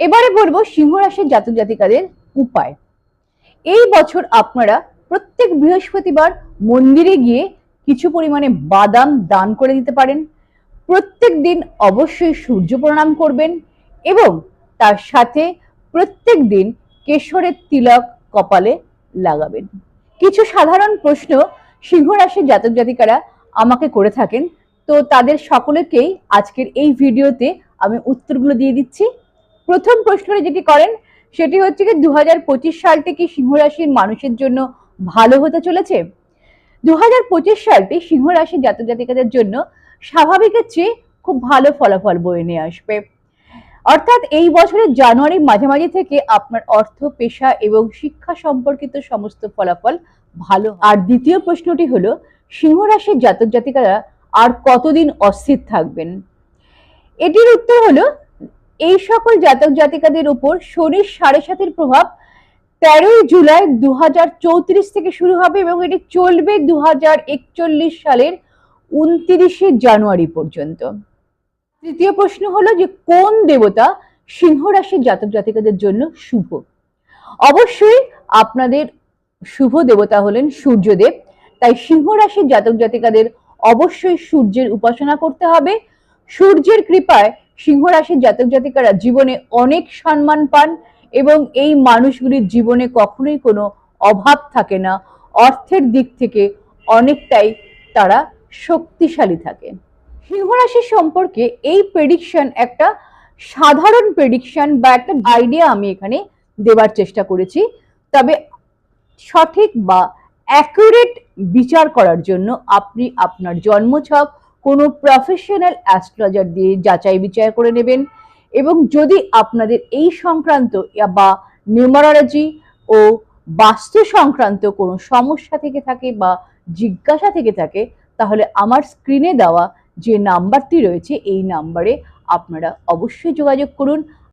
এবারে বলবো সিংহ রাশির জাতক জাতিকাদের উপায়। এই বছর আপনারা প্রত্যেক বৃহস্পতিবার মন্দিরে গিয়ে কিছু পরিমাণে বাদাম দান করে দিতে পারেন। প্রত্যেক দিন অবশ্যই সূর্য প্রণাম করবেন এবং তার সাথে প্রত্যেক দিন কেশরের তিলক কপালে লাগাবেন। কিছু সাধারণ প্রশ্ন সিংহ রাশির জাতক জাতিকারা আমাকে করে থাকেন, তো তাদের সকলকেই আজকের এই ভিডিওতে আমি উত্তরগুলো দিয়ে দিচ্ছি। প্রথম প্রশ্নটা যেটি করেন সেটি হচ্ছে কি 2025 সালটি কি সিংহ রাশির মানুষের জন্য ভালো হতে চলেছে? 2025 সালটি সিংহ রাশির জাতক জাতিকাদের জন্য স্বাভাবিকের চেয়ে খুব ভালো ফলাফল বয়ে নিয়ে আসবে। অর্থাৎ এই বছরের জানুয়ারি মাঝামাঝি থেকে আপনার অর্থ, পেশা এবং শিক্ষা সম্পর্কিত সমস্ত ফলাফল ভালো। আর দ্বিতীয় প্রশ্নটি হলো সিংহ রাশির জাতক জাতিকারা আর কতদিন অস্থির থাকবেন? এটির উত্তর হলো এই সকল জাতক জাতিকাদের উপর শনির 7.5-এর প্রভাব 13 জুলাই 2034 থেকে শুরু হবে এবং এটি চলবে 2041 সালের 29 জানুয়ারি পর্যন্ত। তৃতীয় প্রশ্ন হলো যে কোন দেবতা সিংহ রাশির জাতক জাতিকাদের জন্য শুভ? অবশ্যই আপনাদের শুভ দেবতা হলেন সূর্যদেব, তাই সিংহ রাশির জাতক জাতিকাদের অবশ্যই সূর্যের উপাসনা করতে হবে। সূর্যের কৃপায় সিংহ রাশির জাতক জাতিকারা জীবনে অনেক সম্মান পান এবং এই মানুষগুলির জীবনে কখনোই কোনো অভাব থাকে না, অর্থের দিক থেকে অনেকটাই তারা শক্তিশালী থাকে। সিংহ রাশি সম্পর্কে এই প্রেডিকশন একটা সাধারণ প্রেডিকশন বা একটা আইডিয়া আমি এখানে দেবার চেষ্টা করেছি, তবে সঠিক বা অ্যাকুরেট বিচার করার জন্য আপনি আপনার জন্মছক কোনো প্রফেশনাল অ্যাস্ট্রোলজার দিয়ে যাচাই বিচার করে নেবেন এবং যদি আপনাদের এই সংক্রান্ত বা নিউমারোলজি ও বাস্তু সংক্রান্ত কোনো সমস্যা থেকে থাকে বা জিজ্ঞাসা থেকে থাকে তাহলে আমার স্ক্রিনে দেওয়া যে নাম্বারটি রয়েছে এই নাম্বারে আপনারা অবশ্যই যোগাযোগ করুন।